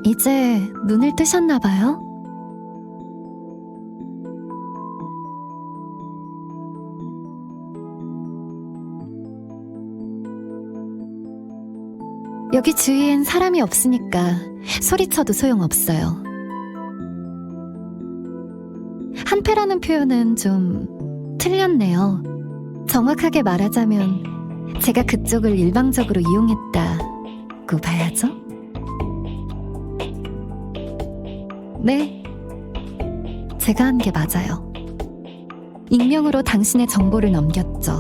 이제 눈을 뜨셨나 봐요? 여기 주위엔 사람이 없으니까 소리쳐도 소용없어요. 한패라는 표현은 좀 틀렸네요. 정확하게 말하자면 제가 그쪽을 일방적으로 이용했다고 봐야죠. 네, 제가 한 게 맞아요. 익명으로 당신의 정보를 넘겼죠.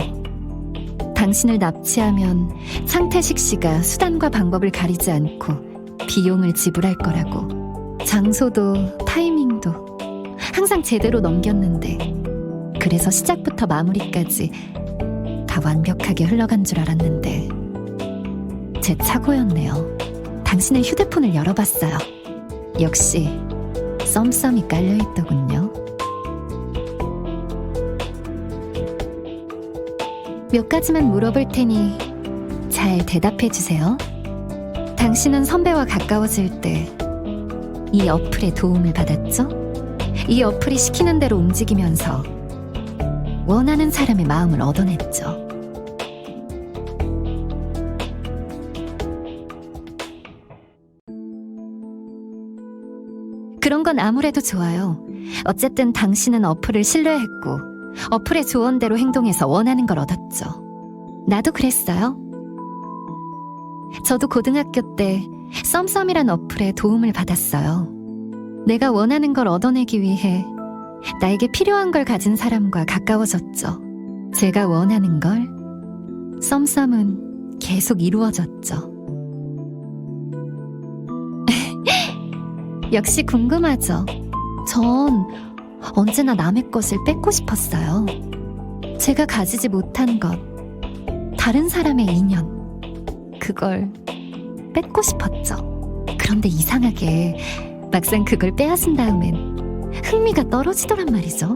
당신을 납치하면 창태식 씨가 수단과 방법을 가리지 않고 비용을 지불할 거라고. 장소도 타이밍도 항상 제대로 넘겼는데, 그래서 시작부터 마무리까지 다 완벽하게 흘러간 줄 알았는데 제 착오였네요. 당신의 휴대폰을 열어봤어요. 역시 썸썸이 깔려있더군요. 몇 가지만 물어볼 테니 잘 대답해주세요. 당신은 선배와 가까워질 때 이 어플의 도움을 받았죠? 이 어플이 시키는 대로 움직이면서 원하는 사람의 마음을 얻어냈죠. 그런 건 아무래도 좋아요. 어쨌든 당신은 어플을 신뢰했고 어플의 조언대로 행동해서 원하는 걸 얻었죠. 나도 그랬어요. 저도 고등학교 때 썸썸이란 어플의 도움을 받았어요. 내가 원하는 걸 얻어내기 위해 나에게 필요한 걸 가진 사람과 가까워졌죠. 제가 원하는 걸 썸썸은 계속 이루어졌죠. 역시 궁금하죠. 전 언제나 남의 것을 뺏고 싶었어요. 제가 가지지 못한 것, 다른 사람의 인연, 그걸 뺏고 싶었죠. 그런데 이상하게 막상 그걸 빼앗은 다음엔 흥미가 떨어지더란 말이죠.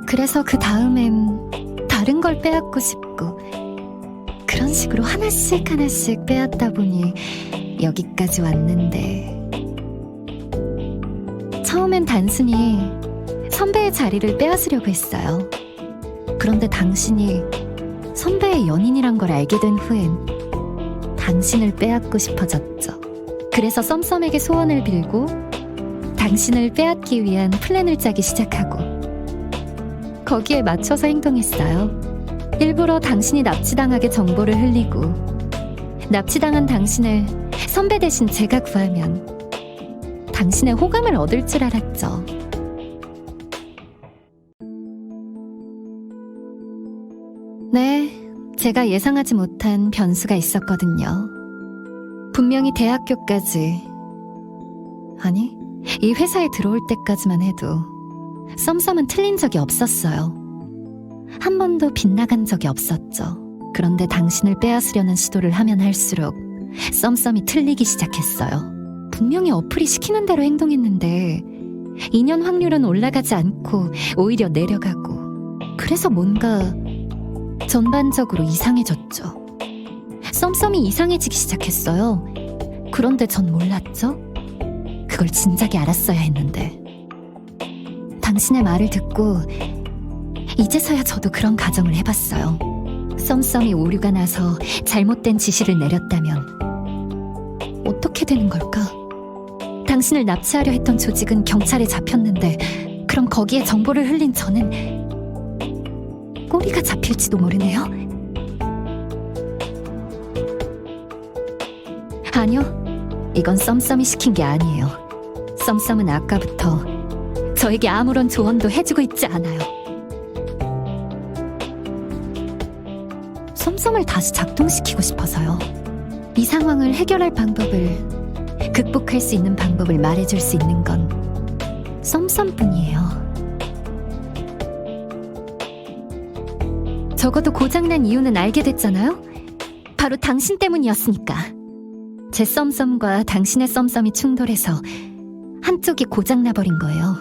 그래서 그 다음엔 다른 걸 빼앗고 싶고, 그런 식으로 하나씩 하나씩 빼앗다 보니 여기까지 왔는데, 처음엔 단순히 선배의 자리를 빼앗으려고 했어요. 그런데 당신이 선배의 연인이란 걸 알게 된 후엔 당신을 빼앗고 싶어졌죠. 그래서 썸썸에게 소원을 빌고 당신을 빼앗기 위한 플랜을 짜기 시작하고, 거기에 맞춰서 행동했어요. 일부러 당신이 납치당하게 정보를 흘리고, 납치당한 당신을 선배 대신 제가 구하면 당신의 호감을 얻을 줄 알았죠. 네, 제가 예상하지 못한 변수가 있었거든요. 분명히 대학교까지, 아니, 이 회사에 들어올 때까지만 해도 썸썸은 틀린 적이 없었어요. 한 번도 빗나간 적이 없었죠. 그런데 당신을 빼앗으려는 시도를 하면 할수록 썸썸이 틀리기 시작했어요. 분명히 어플이 시키는 대로 행동했는데 인연 확률은 올라가지 않고 오히려 내려가고, 그래서 뭔가 전반적으로 이상해졌죠. 썸썸이 이상해지기 시작했어요. 그런데 전 몰랐죠? 그걸 진작에 알았어야 했는데. 당신의 말을 듣고 이제서야 저도 그런 가정을 해봤어요. 썸썸이 오류가 나서 잘못된 지시를 내렸다면 어떻게 되는 걸까? 당신을 납치하려 했던 조직은 경찰에 잡혔는데, 그럼 거기에 정보를 흘린 저는 꼬리가 잡힐지도 모르네요. 아니요, 이건 썸썸이 시킨 게 아니에요. 썸썸은 아까부터 저에게 아무런 조언도 해주고 있지 않아요. 썸썸을 다시 작동시키고 싶어서요. 이 상황을 해결할 방법을, 극복할 수 있는 방법을 말해줄 수 있는 건 썸썸뿐이에요. 적어도 고장난 이유는 알게 됐잖아요? 바로 당신 때문이었으니까. 제 썸썸과 당신의 썸썸이 충돌해서 한쪽이 고장나버린 거예요.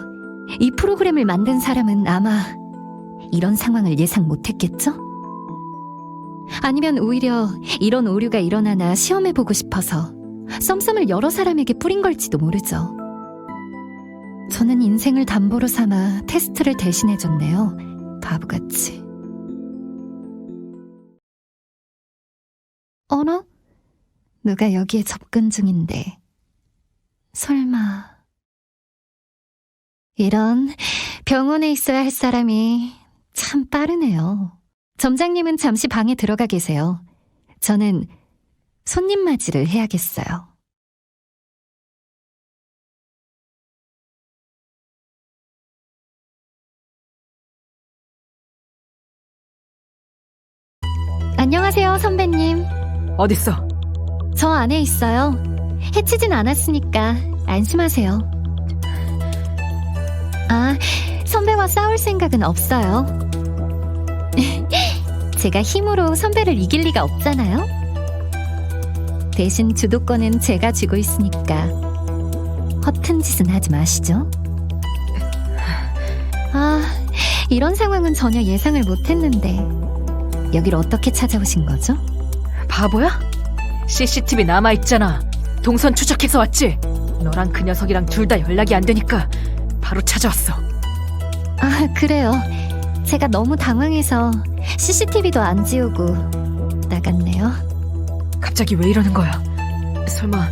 이 프로그램을 만든 사람은 아마 이런 상황을 예상 못했겠죠? 아니면 오히려 이런 오류가 일어나나 시험해보고 싶어서 썸썸을 여러 사람에게 뿌린 걸지도 모르죠. 저는 인생을 담보로 삼아 테스트를 대신해줬네요. 바보같이. 어라? 누가 여기에 접근 중인데. 설마. 이런, 병원에 있어야 할 사람이 참 빠르네요. 점장님은 잠시 방에 들어가 계세요. 저는 손님 맞이를 해야겠어요. 안녕하세요, 선배님. 어딨어? 저 안에 있어요. 해치진 않았으니까 안심하세요. 아, 선배와 싸울 생각은 없어요. 제가 힘으로 선배를 이길 리가 없잖아요. 대신 주도권은 제가 쥐고 있으니까 허튼 짓은 하지 마시죠. 아, 이런 상황은 전혀 예상을 못했는데 여기를 어떻게 찾아오신 거죠? 바보야? CCTV 남아있잖아. 동선 추적해서 왔지? 너랑 그 녀석이랑 둘 다 연락이 안 되니까 바로 찾아왔어. 아, 그래요. 제가 너무 당황해서 CCTV도 안 지우고 나갔네요. 갑자기 왜 이러는 거야? 설마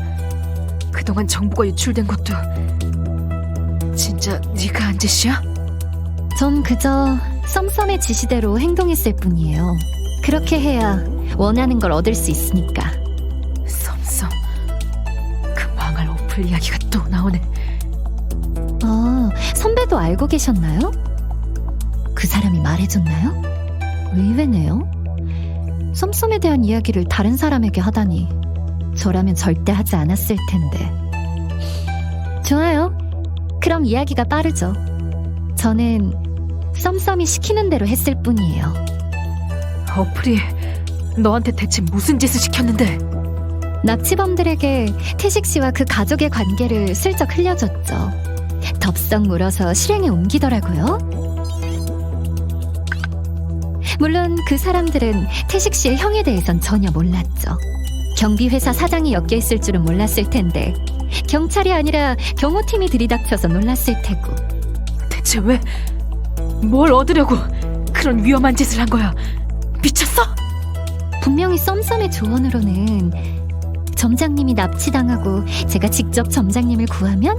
그동안 정보가 유출된 것도 진짜 네가 한 짓이야? 전 그저 썸썸의 지시대로 행동했을 뿐이에요. 그렇게 해야 원하는 걸 얻을 수 있으니까. 썸썸, 그 망할 어플 이야기가 또 나오네. 아, 선배도 알고 계셨나요? 그 사람이 말해줬나요? 의외네요. 썸썸에 대한 이야기를 다른 사람에게 하다니 저라면 절대 하지 않았을 텐데. 좋아요. 그럼 이야기가 빠르죠. 저는 썸썸이 시키는 대로 했을 뿐이에요. 어플이 너한테 대체 무슨 짓을 시켰는데? 납치범들에게 태식 씨와 그 가족의 관계를 슬쩍 흘려줬죠. 덥석 물어서 실행에 옮기더라고요. 물론 그 사람들은 태식 씨의 형에 대해선 전혀 몰랐죠. 경비회사 사장이 엮여 있을 줄은 몰랐을 텐데 경찰이 아니라 경호팀이 들이닥쳐서 놀랐을 테고. 대체 왜? 뭘 얻으려고 그런 위험한 짓을 한 거야? 미쳤어? 분명히 썸썸의 조언으로는 점장님이 납치당하고 제가 직접 점장님을 구하면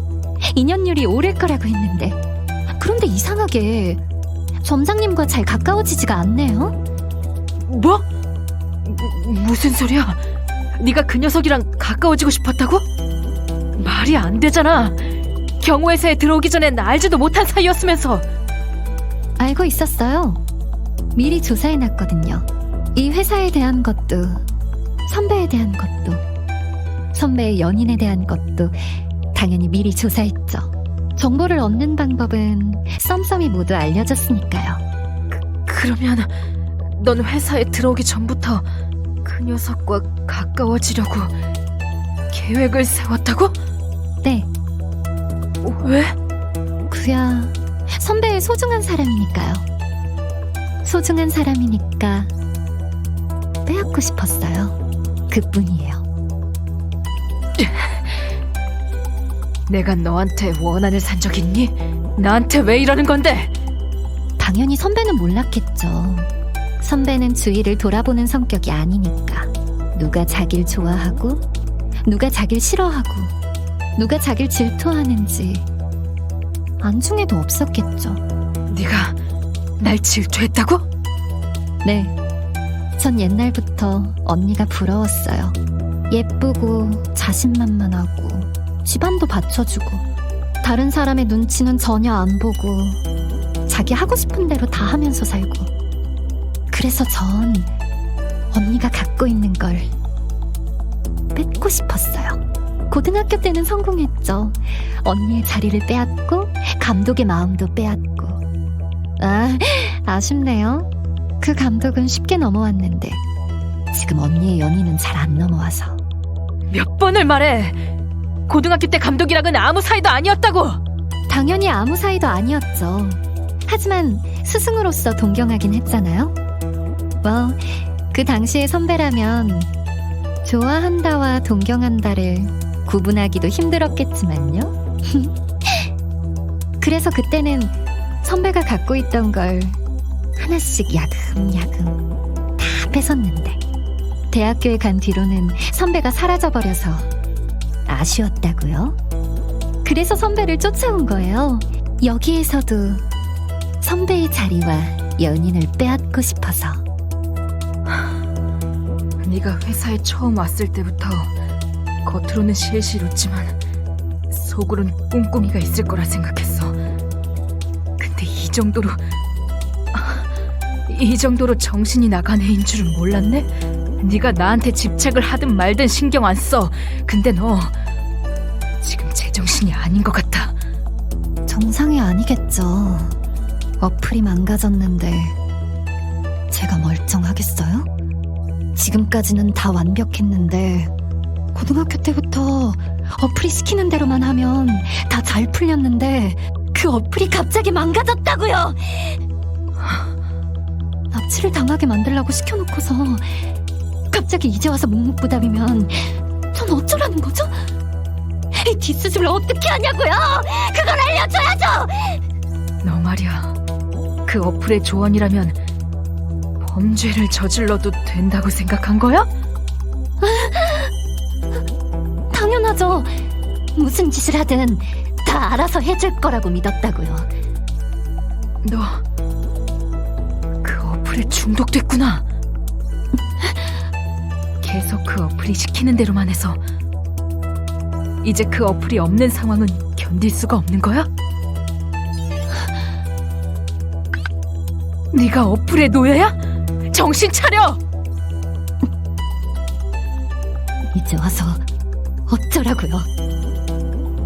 인연율이 오를 거라고 했는데, 그런데 이상하게 점장님과 잘 가까워지지가 않네요. 뭐? 무슨 소리야? 네가 그 녀석이랑 가까워지고 싶었다고? 말이 안 되잖아. 경호회사에 들어오기 전엔 알지도 못한 사이였으면서. 알고 있었어요. 미리 조사해놨거든요. 이 회사에 대한 것도, 선배에 대한 것도, 선배의 연인에 대한 것도 당연히 미리 조사했죠. 정보를 얻는 방법은 썸썸이 모두 알려줬으니까요. 그러면 넌 회사에 들어오기 전부터 그 녀석과 가까워지려고 계획을 세웠다고? 네. 왜? 그야 선배의 소중한 사람이니까요. 소중한 사람이니까 빼앗고 싶었어요. 그뿐이에요. 내가 너한테 원한을 산 적 있니? 나한테 왜 이러는 건데? 당연히 선배는 몰랐겠죠. 선배는 주위를 돌아보는 성격이 아니니까. 누가 자기를 좋아하고 누가 자기를 싫어하고 누가 자기를 질투하는지 안중에도 없었겠죠. 네가 날 질투했다고? 네, 전 옛날부터 언니가 부러웠어요. 예쁘고 자신만만하고 집안도 받쳐주고 다른 사람의 눈치는 전혀 안 보고 자기 하고 싶은 대로 다 하면서 살고. 그래서 전 언니가 갖고 있는 걸 뺏고 싶었어요. 고등학교 때는 성공했죠. 언니의 자리를 빼앗고 감독의 마음도 빼앗고. 아, 아쉽네요. 그 감독은 쉽게 넘어왔는데 지금 언니의 연인은 잘 안 넘어와서. 몇 번을 말해. 고등학교 때 감독이랑은 아무 사이도 아니었다고. 당연히 아무 사이도 아니었죠. 하지만 스승으로서 동경하긴 했잖아요. 뭐 그 당시의 선배라면 좋아한다와 동경한다를 구분하기도 힘들었겠지만요. 그래서 그때는 선배가 갖고 있던 걸 하나씩 야금야금 다 뺏었는데 대학교에 간 뒤로는 선배가 사라져버려서 아쉬웠다고요. 그래서 선배를 쫓아온 거예요. 여기에서도 선배의 자리와 연인을 빼앗고 싶어서. 네가 회사에 처음 왔을 때부터 겉으로는 실실 웃지만 속으론 꿍꿍이가 있을 거라 생각했어. 근데 이 정도로 정신이 나간 애인 줄은 몰랐네? 네가 나한테 집착을 하든 말든 신경 안 써. 근데 너 지금 제정신이 아닌 것 같아. 정상이 아니겠죠. 어플이 망가졌는데 제가 멀쩡하겠어요? 지금까지는 다 완벽했는데 고등학교 때부터 어플이 시키는 대로만 하면 다 잘 풀렸는데 그 어플이 갑자기 망가졌다고요. 납치를 당하게 만들라고 시켜놓고서 갑자기 이제 와서 묵묵부답이면 전 어쩌라는 거죠? 이 뒷수습을 어떻게 하냐고요? 그걸 알려줘야죠. 너 말이야, 그 어플의 조언이라면 범죄를 저질러도 된다고 생각한 거야? 당연하죠. 무슨 짓을 하든 다 알아서 해줄 거라고 믿었다고요. 너 그 어플에 중독됐구나. 계속 그 어플이 시키는 대로만 해서 이제 그 어플이 없는 상황은 견딜 수가 없는 거야? 네가 어플의 노예야? 정신 차려! 이제 와서 어쩌라고요?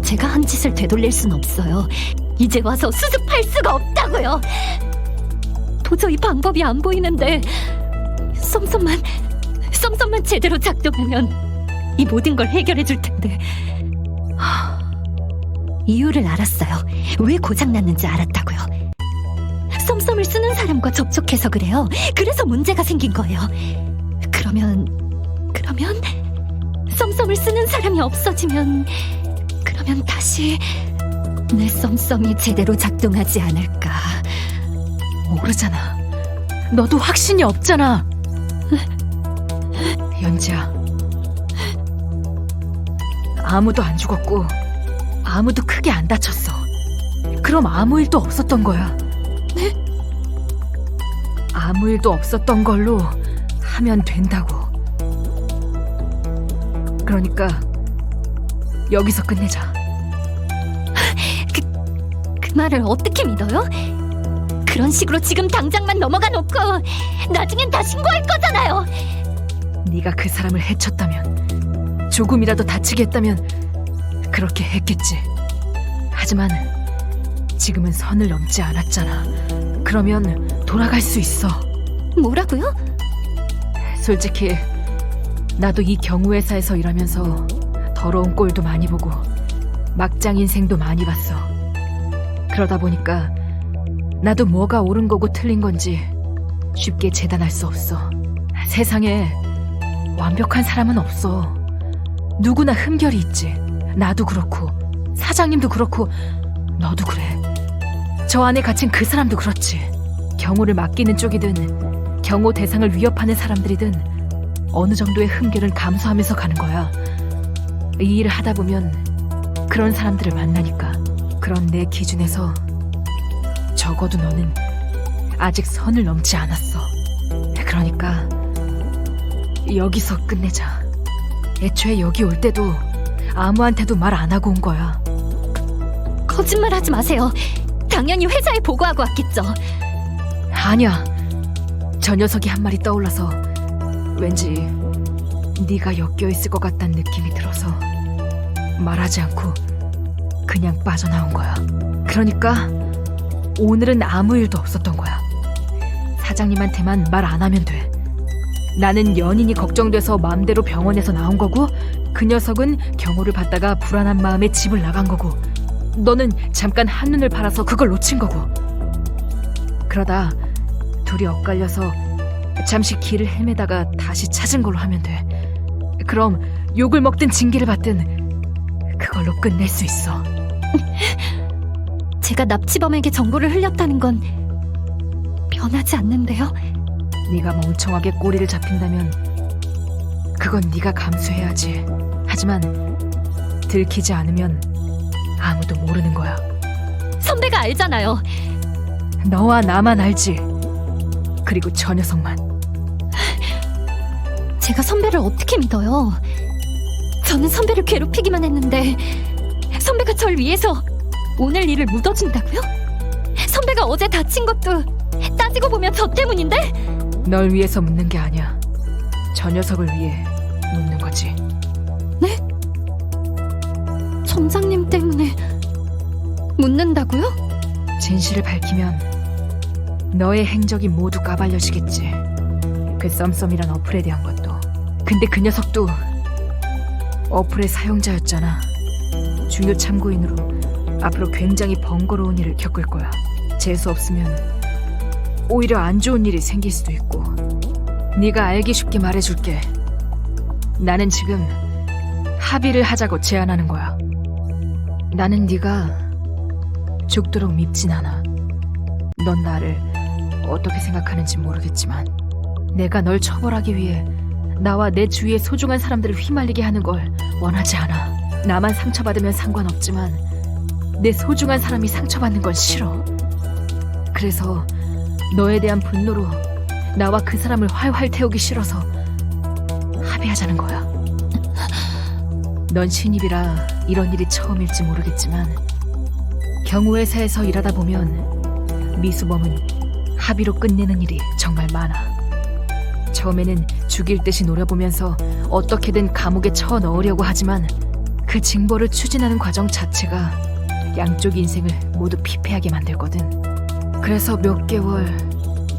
제가 한 짓을 되돌릴 순 없어요. 이제 와서 수습할 수가 없다고요. 도저히 방법이 안 보이는데 썸썸만 제대로 작동하면 이 모든 걸 해결해 줄 텐데. 이유를 알았어요. 왜 고장났는지 알았다고요. 썸썸을 쓰는 사람과 접촉해서 그래요. 그래서 문제가 생긴 거예요. 그러면 썸썸을 쓰는 사람이 없어지면 그러면 다시 내 썸썸이 제대로 작동하지 않을까. 모르잖아. 너도 확신이 없잖아. 연지야, 아무도 안 죽었고 아무도 크게 안 다쳤어. 그럼 아무 일도 없었던 거야. 네? 아무 일도 없었던 걸로 하면 된다고. 그러니까 여기서 끝내자. 그 말을 어떻게 믿어요? 그런 식으로 지금 당장만 넘어가 놓고 나중엔 다 신고할 거잖아요. 네가 그 사람을 해쳤다면, 조금이라도 다치게 했다면 그렇게 했겠지. 하지만 지금은 선을 넘지 않았잖아. 그러면 돌아갈 수 있어. 뭐라고요? 솔직히 나도 이 경우회사에서 일하면서 더러운 꼴도 많이 보고 막장 인생도 많이 봤어. 그러다 보니까 나도 뭐가 옳은 거고 틀린 건지 쉽게 재단할 수 없어. 세상에 완벽한 사람은 없어. 누구나 흠결이 있지. 나도 그렇고 사장님도 그렇고 너도 그래. 저 안에 갇힌 그 사람도 그렇지. 경호를 맡기는 쪽이든 경호 대상을 위협하는 사람들이든 어느 정도의 흠결은 감수하면서 가는 거야. 이 일을 하다 보면 그런 사람들을 만나니까. 그런 내 기준에서 적어도 너는 아직 선을 넘지 않았어. 그러니까 여기서 끝내자. 애초에 여기 올 때도 아무한테도 말 안 하고 온 거야. 거짓말하지 마세요. 당연히 회사에 보고하고 왔겠죠. 아니야. 저 녀석이 한 말이 떠올라서 왠지 네가 엮여있을 것 같다는 느낌이 들어서 말하지 않고 그냥 빠져나온 거야. 그러니까 오늘은 아무 일도 없었던 거야. 사장님한테만 말 안 하면 돼. 나는 연인이 걱정돼서 마음대로 병원에서 나온 거고, 그 녀석은 경호를 받다가 불안한 마음에 집을 나간 거고, 너는 잠깐 한눈을 팔아서 그걸 놓친 거고. 그러다 둘이 엇갈려서 잠시 길을 헤매다가 다시 찾은 걸로 하면 돼. 그럼 욕을 먹든 징계를 받든 그걸로 끝낼 수 있어. 제가 납치범에게 정보를 흘렸다는 건 변하지 않는데요? 네가 멍청하게 꼬리를 잡힌다면 그건 네가 감수해야지. 하지만 들키지 않으면 아무도 모르는 거야. 선배가 알잖아요. 너와 나만 알지. 그리고 저 녀석만. 제가 선배를 어떻게 믿어요? 저는 선배를 괴롭히기만 했는데 선배가 절 위해서 오늘 일을 묻어준다고요? 선배가 어제 다친 것도 따지고 보면 저 때문인데? 널 위해서 묻는 게 아니야. 저 녀석을 위해 묻는 거지. 네? 점장님 때문에 묻는다고요? 진실을 밝히면 너의 행적이 모두 까발려지겠지. 그 썸썸이란 어플에 대한 것도. 근데 그 녀석도 어플의 사용자였잖아. 중요 참고인으로 앞으로 굉장히 번거로운 일을 겪을 거야. 재수 없으면 오히려 안 좋은 일이 생길 수도 있고. 네가 알기 쉽게 말해줄게. 나는 지금 합의를 하자고 제안하는 거야. 나는 네가 죽도록 밉진 않아. 넌 나를 어떻게 생각하는지 모르겠지만 내가 널 처벌하기 위해 나와 내 주위의 소중한 사람들을 휘말리게 하는 걸 원하지 않아. 나만 상처받으면 상관없지만 내 소중한 사람이 상처받는 건 싫어. 그래서 너에 대한 분노로 나와 그 사람을 활활 태우기 싫어서 합의하자는 거야. 넌 신입이라 이런 일이 처음일지 모르겠지만 경호회사에서 일하다 보면 미수범은 합의로 끝내는 일이 정말 많아. 처음에는 죽일 듯이 노려보면서 어떻게든 감옥에 쳐넣으려고 하지만 그 징벌을 추진하는 과정 자체가 양쪽 인생을 모두 피폐하게 만들거든. 그래서 몇 개월,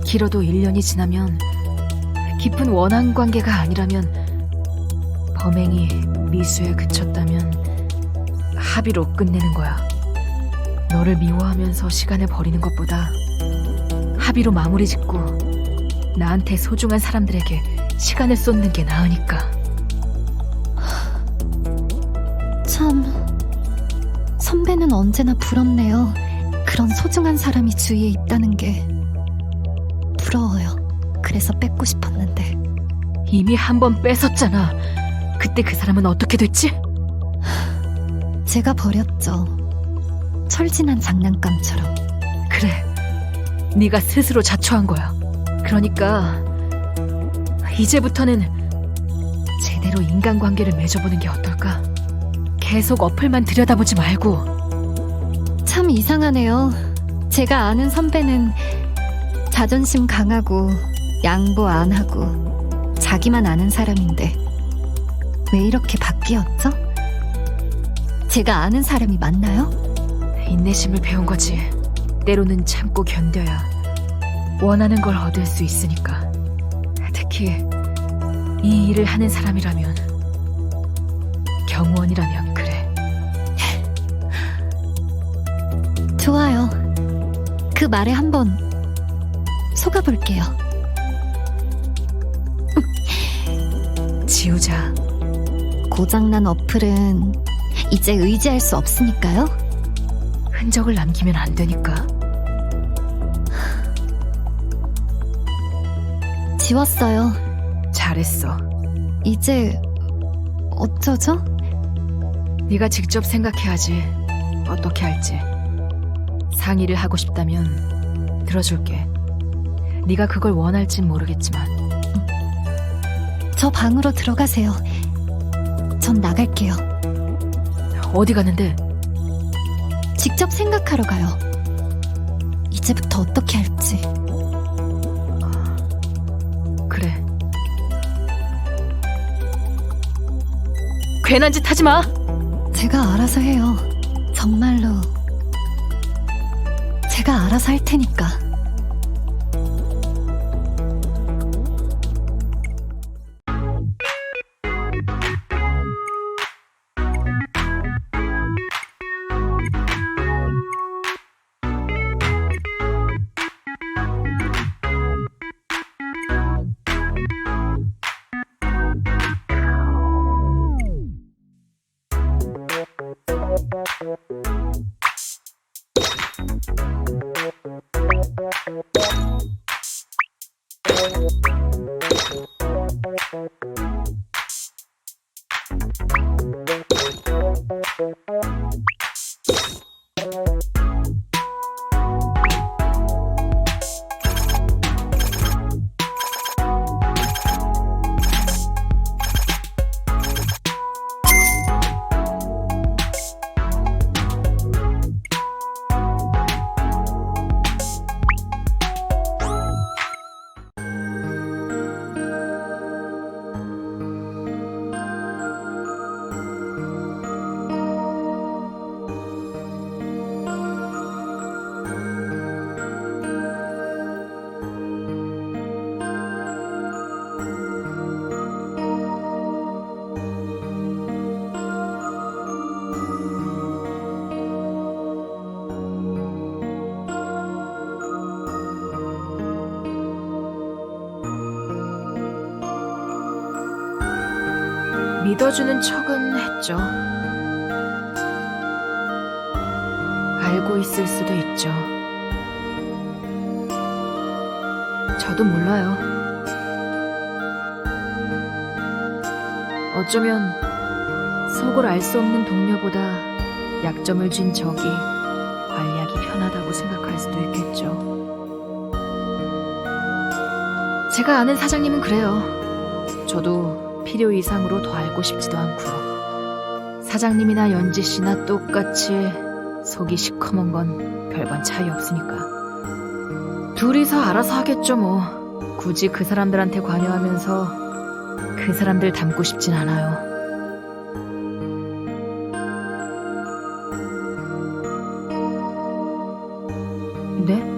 길어도 1년이 지나면 깊은 원한 관계가 아니라면 범행이 미수에 그쳤다면 합의로 끝내는 거야. 너를 미워하면서 시간을 버리는 것보다 합의로 마무리 짓고 나한테 소중한 사람들에게 시간을 쏟는 게 나으니까. 참, 선배는 언제나 부럽네요. 그런 소중한 사람이 주위에 있다는 게 부러워요. 그래서 뺏고 싶었는데. 이미 한 번 뺏었잖아. 그때 그 사람은 어떻게 됐지? 제가 버렸죠. 철진한 장난감처럼. 그래, 네가 스스로 자초한 거야. 그러니까 이제부터는 제대로 인간관계를 맺어보는 게 어떨까? 계속 어플만 들여다보지 말고. 참 이상하네요. 제가 아는 선배는 자존심 강하고 양보 안 하고 자기만 아는 사람인데 왜 이렇게 바뀌었죠? 제가 아는 사람이 맞나요? 인내심을 배운 거지. 때로는 참고 견뎌야 원하는 걸 얻을 수 있으니까. 특히 이 일을 하는 사람이라면, 경호원이라면 그래. 좋아요. 그 말에 한번 속아볼게요. 지우자. 고장난 어플은 이제 의지할 수 없으니까요. 흔적을 남기면 안 되니까. 지웠어요. 잘했어. 이제 어쩌죠? 네가 직접 생각해야지. 어떻게 할지. 상의를 하고 싶다면 들어줄게. 네가 그걸 원할진 모르겠지만. 저 방으로 들어가세요. 전 나갈게요. 어디 가는데? 직접 생각하러 가요. 이제부터 어떻게 할지. 그래. 괜한 짓 하지 마. 제가 알아서 해요. 정말로. 제가 알아서 할 테니까. 믿어주는 척은 했죠. 알고 있을 수도 있죠. 저도 몰라요. 어쩌면 속을 알 수 없는 동료보다 약점을 쥔 적이 관리하기 편하다고 생각할 수도 있겠죠. 제가 아는 사장님은 그래요. 저도 필요 이상으로 더 알고 싶지도 않고요. 사장님이나 연지 씨나 똑같이 속이 시커먼 건 별반 차이 없으니까. 둘이서 알아서 하겠죠 뭐. 굳이 그 사람들한테 관여하면서 그 사람들 닮고 싶진 않아요. 네?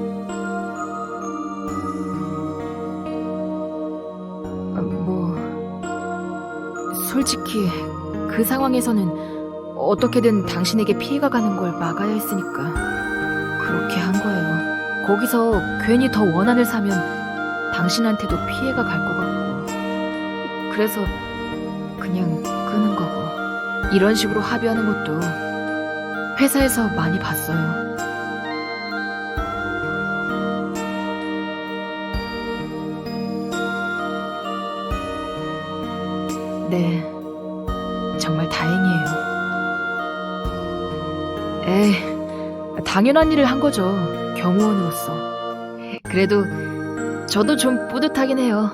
솔직히 그 상황에서는 어떻게든 당신에게 피해가 가는 걸 막아야 했으니까 그렇게 한 거예요. 거기서 괜히 더 원한을 사면 당신한테도 피해가 갈 것 같고, 그래서 그냥 끄는 거고. 이런 식으로 합의하는 것도 회사에서 많이 봤어요. 네, 정말 다행이에요. 당연한 일을 한 거죠, 경호원으로서. 그래도 저도 좀 뿌듯하긴 해요.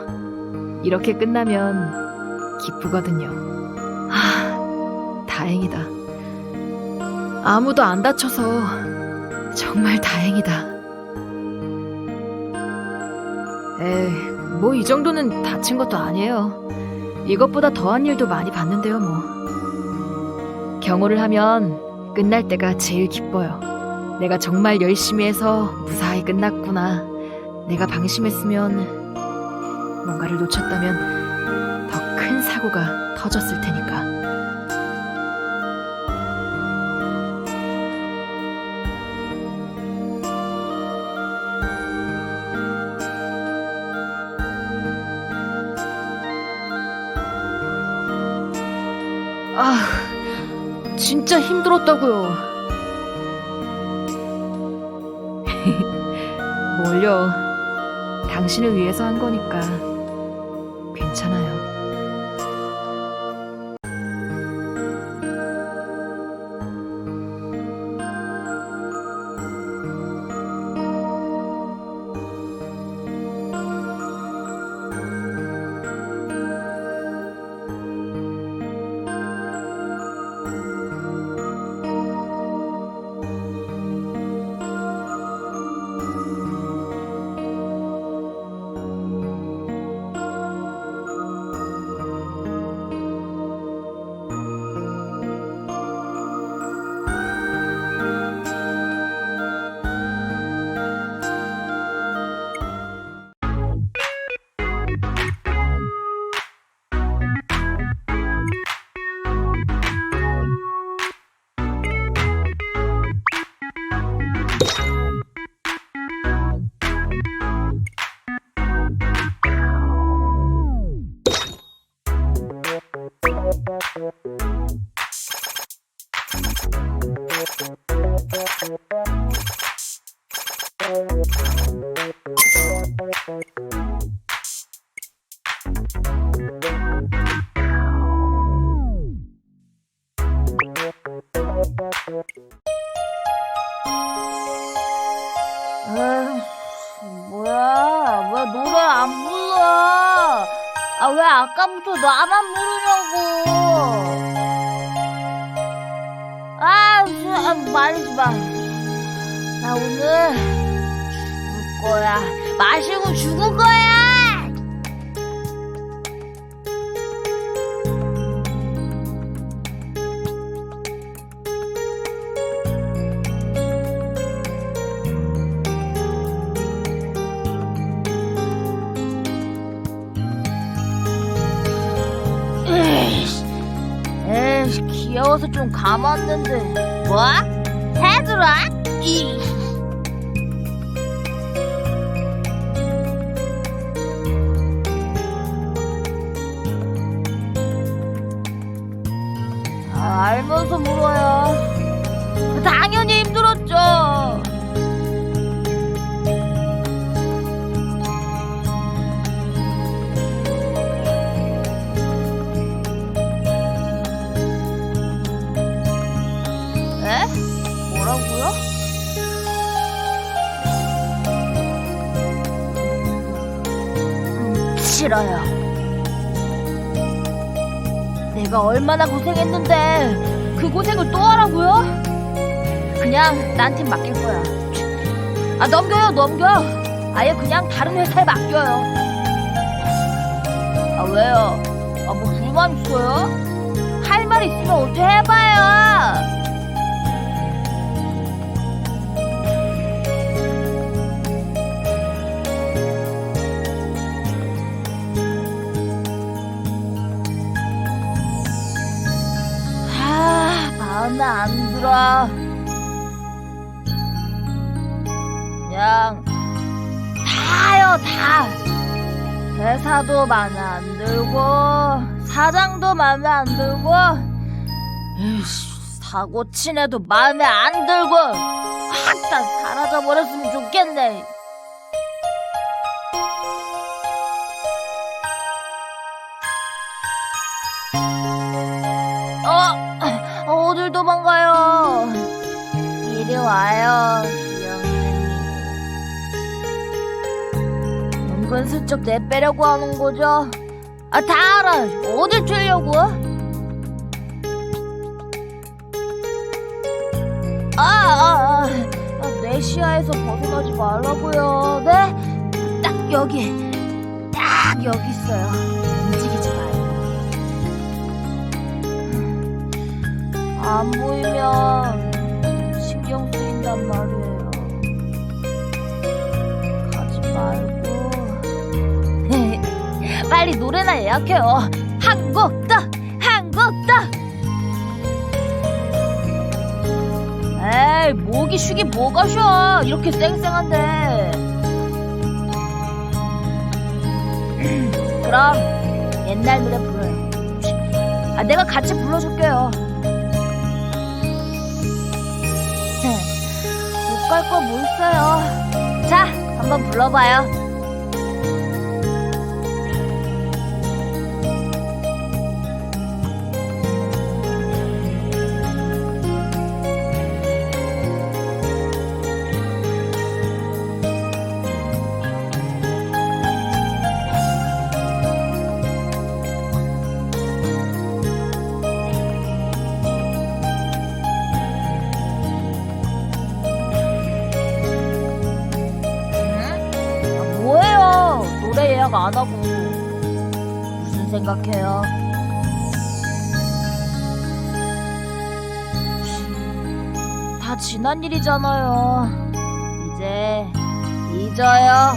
이렇게 끝나면 기쁘거든요. 다행이다. 아무도 안 다쳐서 정말 다행이다. 뭐 이 정도는 다친 것도 아니에요. 이것보다 더한 일도 많이 봤는데요, 뭐. 경호를 하면 끝날 때가 제일 기뻐요. 내가 정말 열심히 해서 무사히 끝났구나. 내가 방심했으면, 뭔가를 놓쳤다면 더 큰 사고가 터졌을 테니까. 진짜 힘들었다고요. 뭘요? 당신을 위해서 한 거니까 괜찮아요. 뭐야? 왜 노래 안 불러? 왜 아까부터 나만 부르냐고? 말리지 마. 나 오늘 죽을 거야. 마시고 죽을 거야. 에이씨, 귀여워서 좀 감았는데. 뭐? 새들아? 싫어요. 내가 얼마나 고생했는데 그 고생을 또 하라고요? 그냥 딴 팀 맡길 거야. 아, 넘겨. 아예 그냥 다른 회사에 맡겨요. 아, 왜요? 아, 뭐 불만 있어요? 할 말 있으면 어떻게 해봐요. 마음에 안 들어. 그냥 다요, 다. 회사도 마음에 안 들고 사장도 마음에 안 들고 사고 친 애도 마음에 안 들고 확 다 사라져 버렸으면 좋겠네. 어딜 도망가요? 이리 와요, 귀염둥이. 은근슬쩍 내빼려고 하는 거죠? 아, 다 알아. 어딜 쬐려고? 내 시야에서 벗어나지 말라고요. 네? 딱 여기 있어요. 움직이지 말고. 안 보이면 신경 쓰인단 말이에요. 가지 말고. 빨리 노래나 예약해요. 한국다. 에이, 목이 쉬긴 뭐가 쉬어. 이렇게 쌩쌩한데. 그럼 옛날 노래 불러요. 아, 내가 같이 불러줄게요. 못 갈 거 뭐 있어요. 자, 한번 불러봐요. 노래 예약 안 하고 무슨 생각해요? 다 지난 일이잖아요. 이제 잊어요.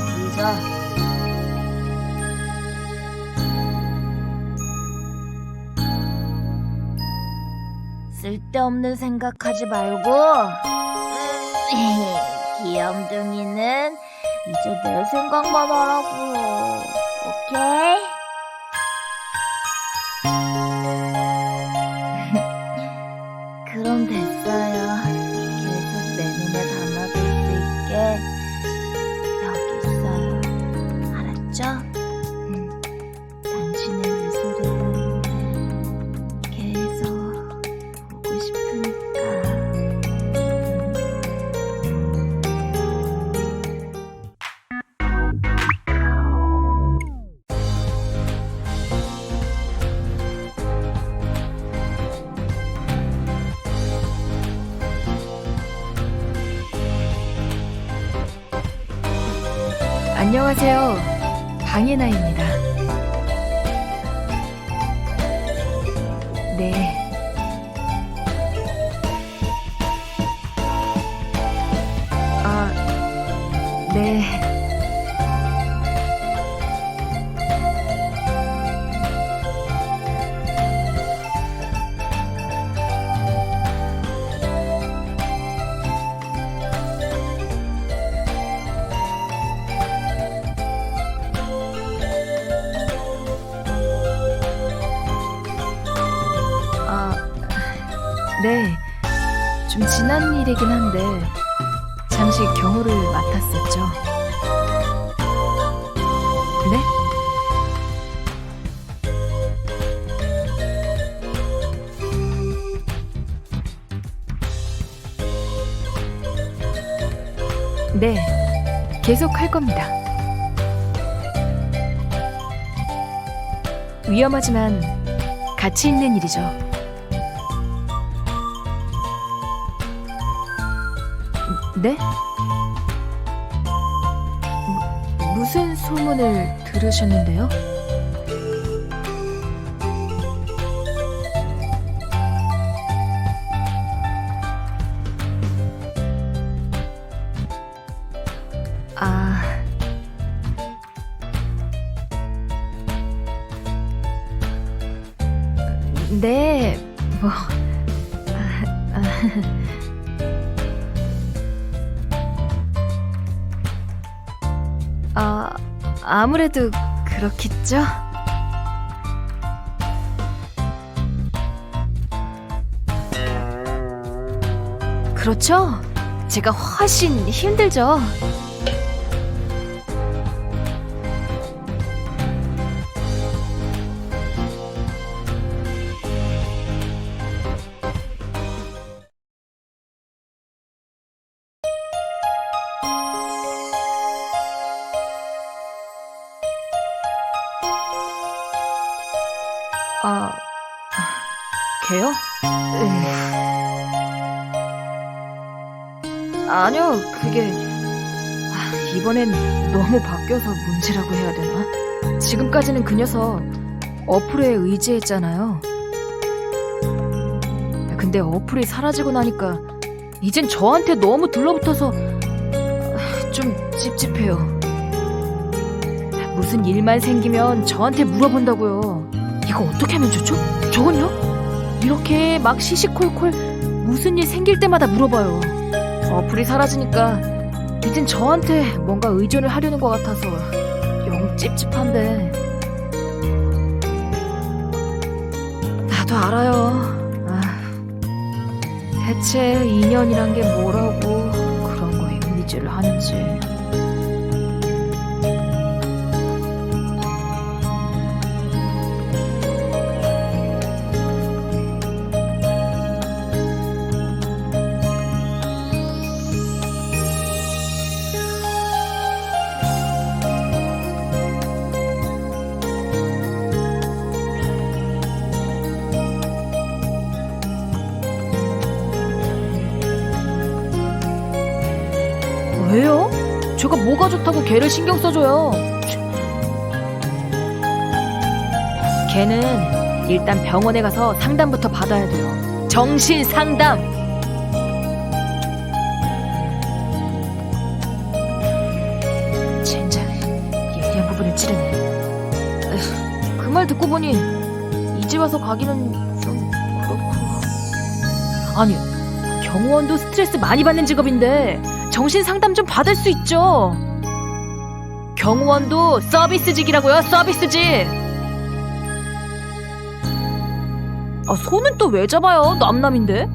쓸데없는 생각하지 말고 귀염둥이는 이제 내 생각만 하라고요. 오케이? 그럼 됐어요. 계속 내 눈에 담아둘 수 있게 여기 있어요. 알았죠? 당신의 미소를 계속 보고 싶으니까. 안녕하세요. 방예나입니다. 네. 네. 네, 좀 지난 일이긴 한데 잠시 경호를 맡았었죠. 네? 네, 계속 할 겁니다. 위험하지만 가치 있는 일이죠. 네? 무슨 소문을 들으셨는데요? 아, 네, 뭐, 아무래도 그렇겠죠? 그렇죠? 제가 훨씬 힘들죠. 걔요? 아니요, 그게 이번엔 너무 바뀌어서 문제라고 해야 되나? 지금까지는 그 녀석 어플에 의지했잖아요. 근데 어플이 사라지고 나니까 이젠 저한테 너무 들러붙어서 좀 찝찝해요. 무슨 일만 생기면 저한테 물어본다고요. 이거 어떻게 하면 좋죠? 저건요? 이렇게 막 시시콜콜 무슨 일 생길 때마다 물어봐요. 어플이 사라지니까 이젠 저한테 뭔가 의존을 하려는 것 같아서 영 찝찝한데. 나도 알아요. 대체 인연이란 게 뭐라고 그런 거에 의지를 하는지. 왜요? 제가 뭐가 좋다고 걔를 신경 써줘요? 걔는 일단 병원에 가서 상담부터 받아야 돼요. 정신 상담! 젠장, 예리한 부분을 찌르네. 그 말 듣고 보니 이제 와서 가기는 좀 그렇고. 아니, 경호원도 스트레스 많이 받는 직업인데 정신 상담 좀 받을 수 있죠. 경호원도 서비스직이라고요. 서비스직. 손은 또 왜 잡아요? 남남인데.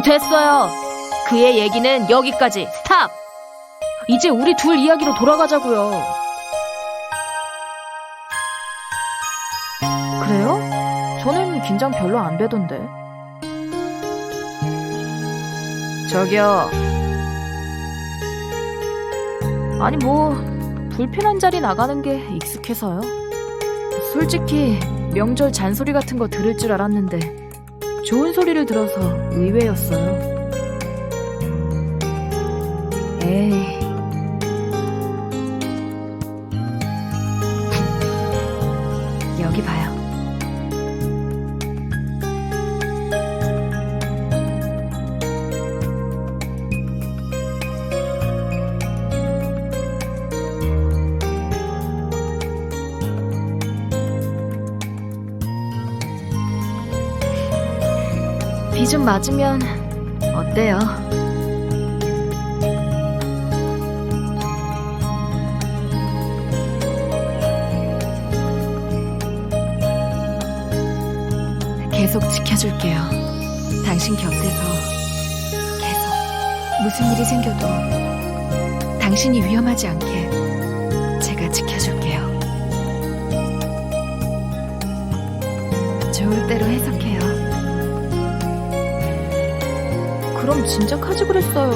됐어요. 그의 얘기는 여기까지. 스탑. 이제 우리 둘 이야기로 돌아가자고요. 그래요? 저는 긴장 별로 안 되던데. 저기요. 아니 뭐 불편한 자리 나가는 게 익숙해서요. 솔직히 명절 잔소리 같은 거 들을 줄 알았는데 좋은 소리를 들어서 의외였어요. 에이. 여기 봐요. 비 좀 맞으면 어때요? 계속 지켜줄게요. 당신 곁에서 계속 무슨 일이 생겨도 당신이 위험하지 않게 제가 지켜줄게요. 좋을 대로 해석해요. 그럼 진작 하지 그랬어요.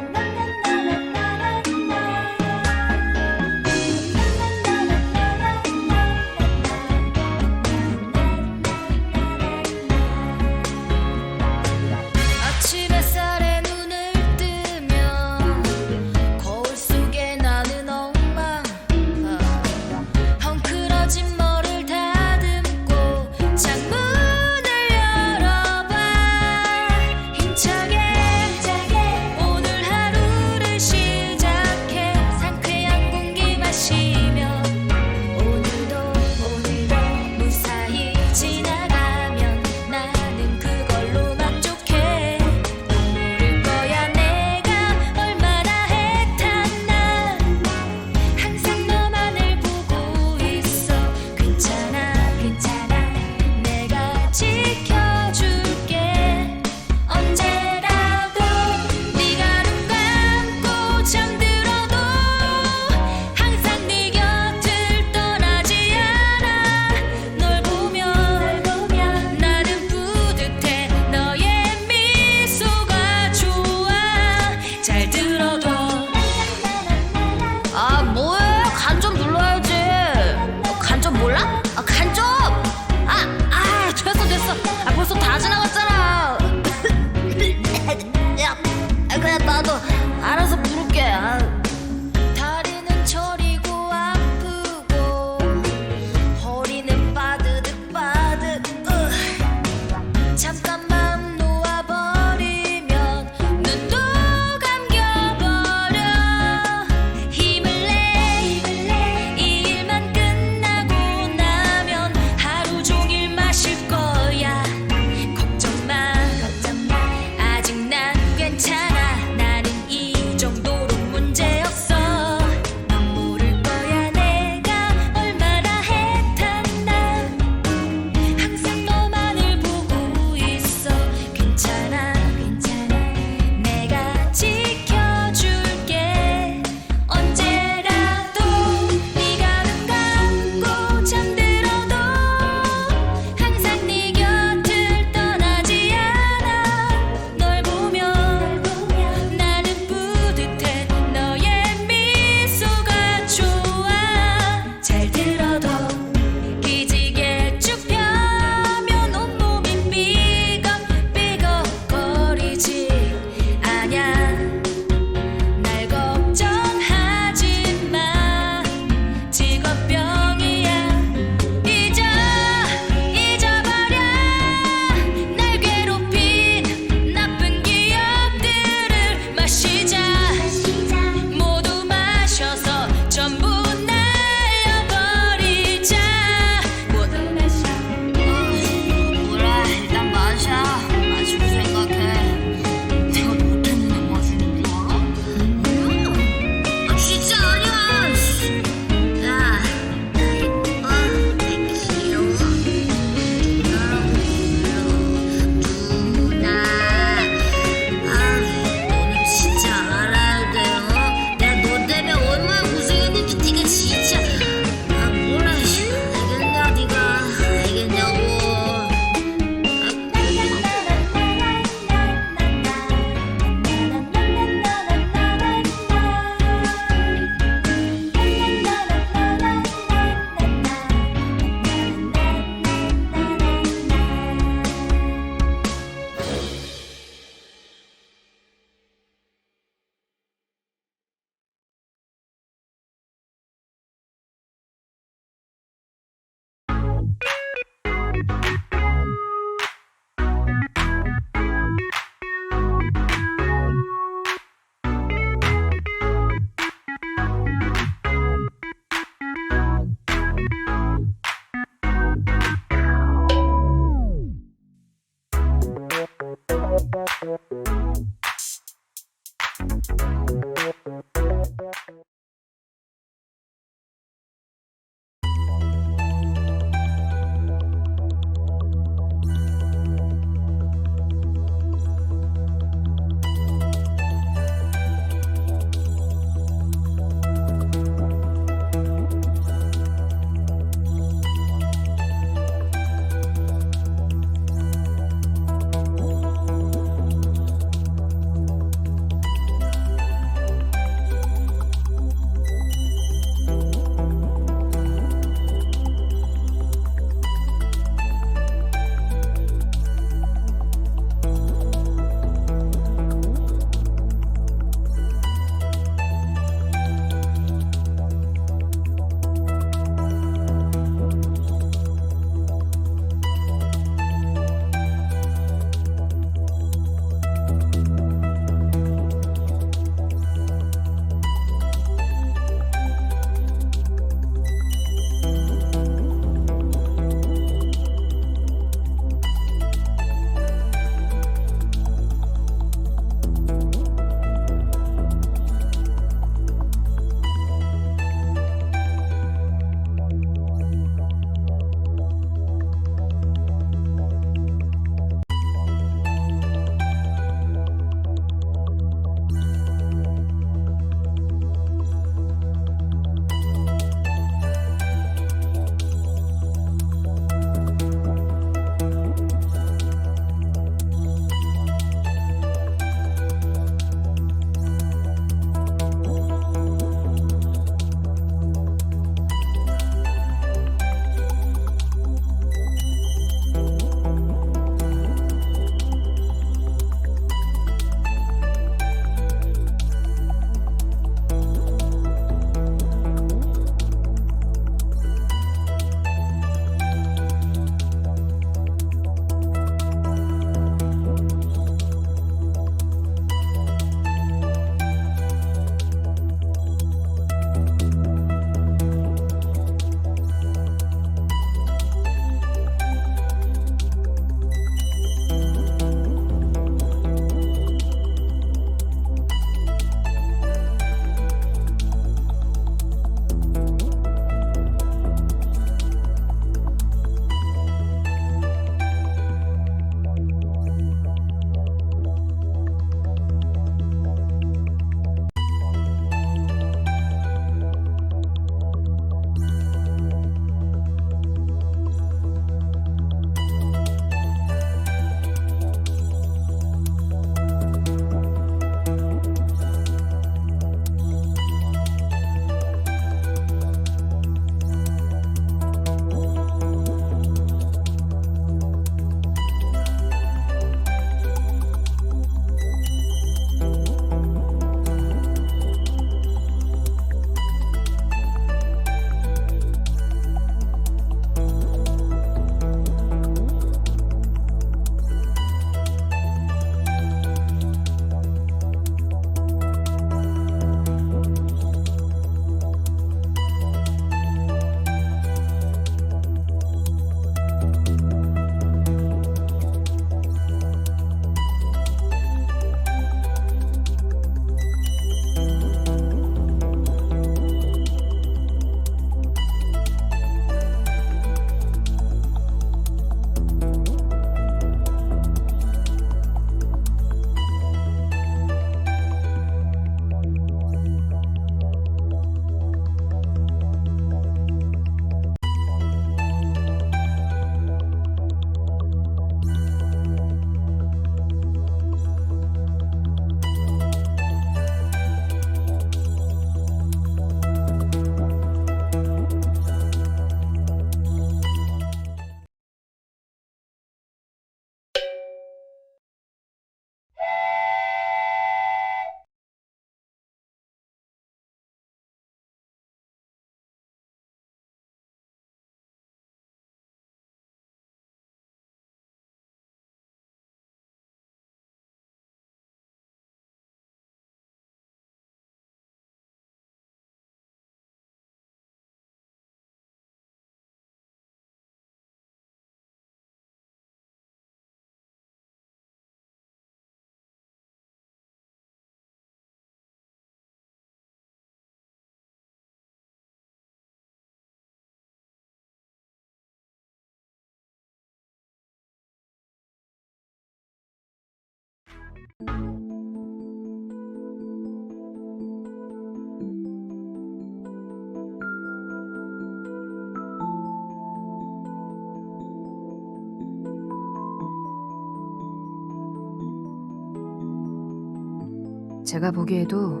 제가 보기에도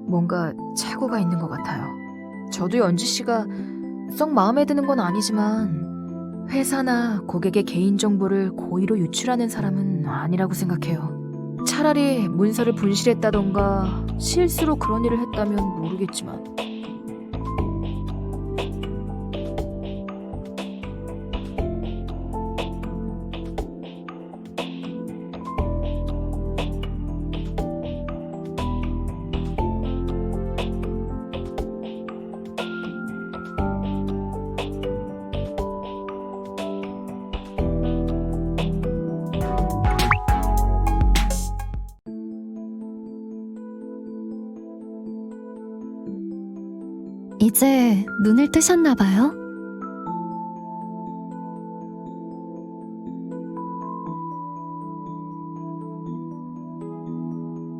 뭔가 착오가 있는 것 같아요. 저도 연지 씨가 썩 마음에 드는 건 아니지만 회사나 고객의 개인정보를 고의로 유출하는 사람은 아니라고 생각해요. 차라리 문서를 분실했다던가 실수로 그런 일을 했다면 모르겠지만 이제 눈을 뜨셨나 봐요?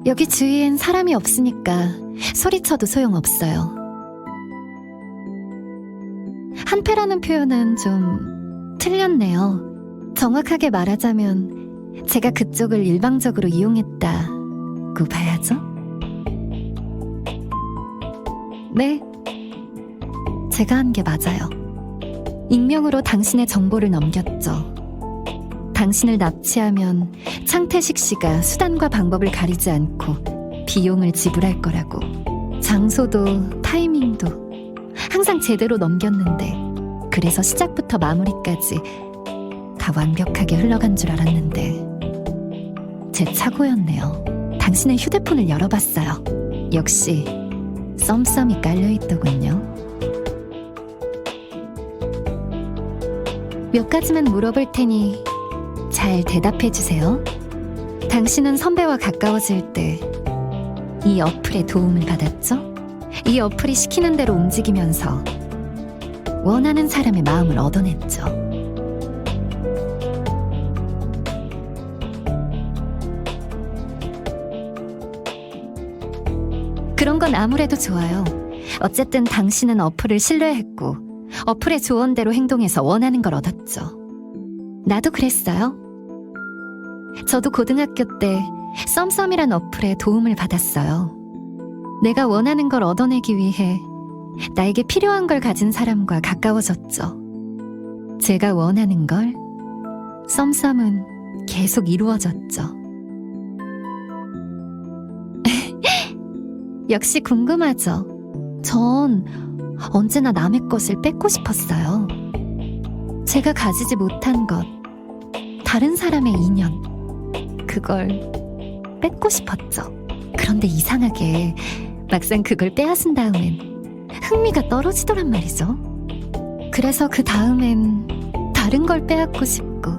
여기 주위엔 사람이 없으니까 소리쳐도 소용없어요. 한패라는 표현은 좀 틀렸네요. 정확하게 말하자면 제가 그쪽을 일방적으로 이용했다고 봐야죠. 네, 제가 한 게 맞아요. 익명으로 당신의 정보를 넘겼죠. 당신을 납치하면 창태식 씨가 수단과 방법을 가리지 않고 비용을 지불할 거라고. 장소도 타이밍도 항상 제대로 넘겼는데, 그래서 시작부터 마무리까지 다 완벽하게 흘러간 줄 알았는데 제 착오였네요. 당신의 휴대폰을 열어봤어요. 역시 썸썸이 깔려있더군요. 몇 가지만 물어볼 테니 잘 대답해주세요. 당신은 선배와 가까워질 때 이 어플의 도움을 받았죠? 이 어플이 시키는 대로 움직이면서 원하는 사람의 마음을 얻어냈죠. 그런 건 아무래도 좋아요. 어쨌든 당신은 어플을 신뢰했고 어플의 조언대로 행동해서 원하는 걸 얻었죠. 나도 그랬어요. 저도 고등학교 때 썸썸이란 어플의 도움을 받았어요. 내가 원하는 걸 얻어내기 위해 나에게 필요한 걸 가진 사람과 가까워졌죠. 제가 원하는 걸 썸썸은 계속 이루어졌죠. 역시 궁금하죠. 전 언제나 남의 것을 뺏고 싶었어요. 제가 가지지 못한 것, 다른 사람의 인연, 그걸 뺏고 싶었죠. 그런데 이상하게 막상 그걸 빼앗은 다음엔 흥미가 떨어지더란 말이죠. 그래서 그 다음엔 다른 걸 빼앗고 싶고,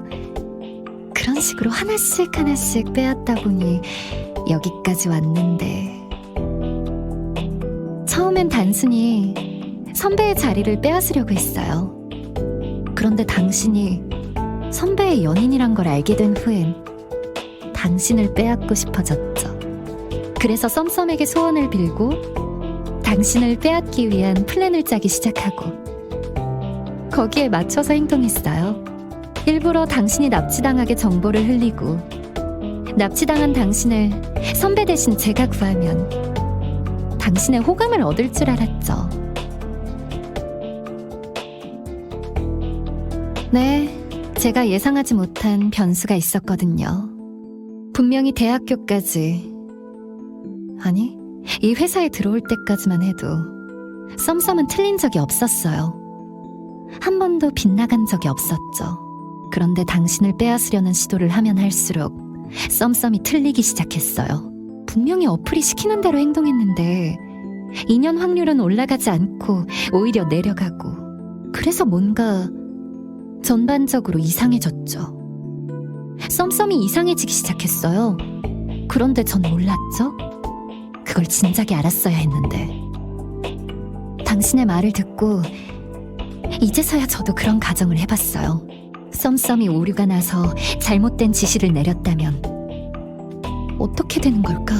그런 식으로 하나씩 하나씩 빼앗다 보니 여기까지 왔는데, 처음엔 단순히 선배의 자리를 빼앗으려고 했어요. 그런데 당신이 선배의 연인이란 걸 알게 된 후엔 당신을 빼앗고 싶어졌죠. 그래서 썸썸에게 소원을 빌고 당신을 빼앗기 위한 플랜을 짜기 시작하고, 거기에 맞춰서 행동했어요. 일부러 당신이 납치당하게 정보를 흘리고, 납치당한 당신을 선배 대신 제가 구하면 당신의 호감을 얻을 줄 알았죠. 네, 제가 예상하지 못한 변수가 있었거든요. 분명히 대학교까지, 아니, 이 회사에 들어올 때까지만 해도 썸썸은 틀린 적이 없었어요. 한 번도 빗나간 적이 없었죠. 그런데 당신을 빼앗으려는 시도를 하면 할수록 썸썸이 틀리기 시작했어요. 분명히 어플이 시키는 대로 행동했는데 인연 확률은 올라가지 않고 오히려 내려가고, 그래서 뭔가 전반적으로 이상해졌죠. 썸썸이 이상해지기 시작했어요. 그런데 전 몰랐죠? 그걸 진작에 알았어야 했는데. 당신의 말을 듣고 이제서야 저도 그런 가정을 해봤어요. 썸썸이 오류가 나서 잘못된 지시를 내렸다면 어떻게 되는 걸까?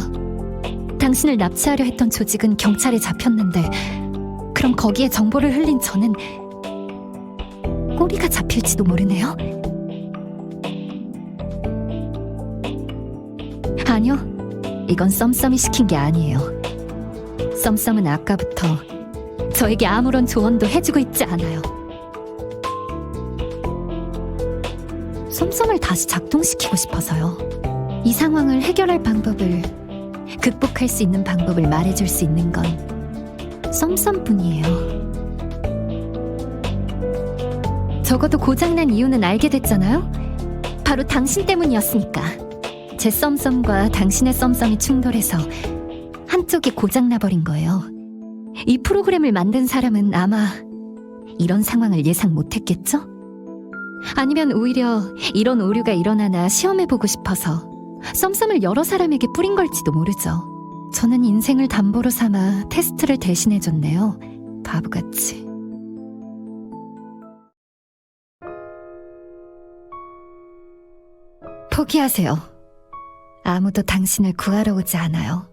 당신을 납치하려 했던 조직은 경찰에 잡혔는데 그럼 거기에 정보를 흘린 저는 꼬리가 잡힐지도 모르네요. 아니요, 이건 썸썸이 시킨 게 아니에요. 썸썸은 아까부터 저에게 아무런 조언도 해주고 있지 않아요. 썸썸을 다시 작동시키고 싶어서요. 이 상황을 해결할 방법을, 극복할 수 있는 방법을 말해줄 수 있는 건 썸썸뿐이에요. 적어도 고장난 이유는 알게 됐잖아요. 바로 당신 때문이었으니까. 제 썸썸과 당신의 썸썸이 충돌해서 한쪽이 고장나버린 거예요. 이 프로그램을 만든 사람은 아마 이런 상황을 예상 못했겠죠? 아니면 오히려 이런 오류가 일어나나 시험해보고 싶어서 썸썸을 여러 사람에게 뿌린 걸지도 모르죠. 저는 인생을 담보로 삼아 테스트를 대신해줬네요. 바보같이. 포기하세요. 아무도 당신을 구하러 오지 않아요.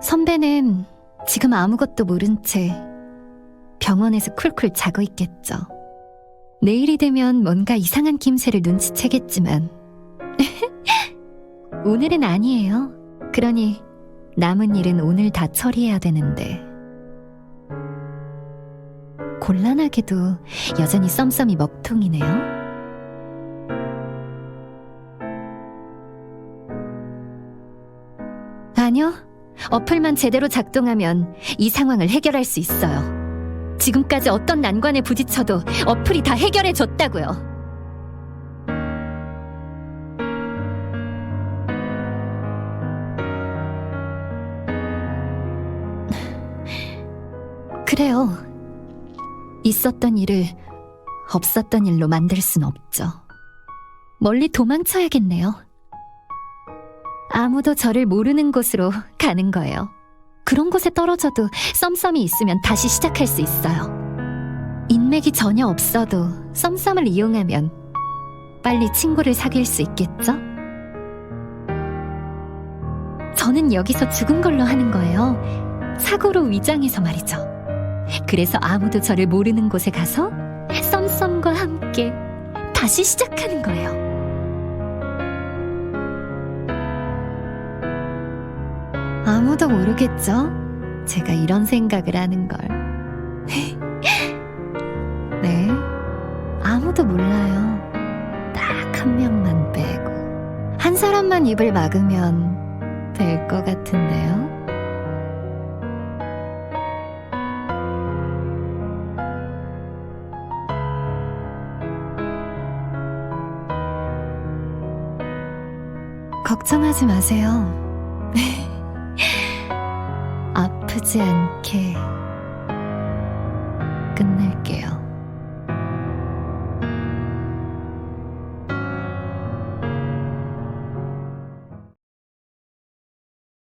선배는 지금 아무것도 모른 채 병원에서 쿨쿨 자고 있겠죠. 내일이 되면 뭔가 이상한 김새를 눈치채겠지만 오늘은 아니에요. 그러니 남은 일은 오늘 다 처리해야 되는데 곤란하게도 여전히 썸썸이 먹통이네요. 아니요. 어플만 제대로 작동하면 이 상황을 해결할 수 있어요. 지금까지 어떤 난관에 부딪혀도 어플이 다 해결해줬다고요. 그래요. 있었던 일을 없었던 일로 만들 순 없죠. 멀리 도망쳐야겠네요. 아무도 저를 모르는 곳으로 가는 거예요. 그런 곳에 떨어져도 썸썸이 있으면 다시 시작할 수 있어요. 인맥이 전혀 없어도 썸썸을 이용하면 빨리 친구를 사귈 수 있겠죠? 저는 여기서 죽은 걸로 하는 거예요. 사고로 위장해서 말이죠. 그래서 아무도 저를 모르는 곳에 가서 썸썸과 함께 다시 시작하는 거예요. 아무도 모르겠죠? 제가 이런 생각을 하는 걸. 네, 아무도 몰라요. 딱 한 명만 빼고. 한 사람만 입을 막으면 될 것 같은데요? 걱정하지 마세요. 아프지 않게 끝낼게요.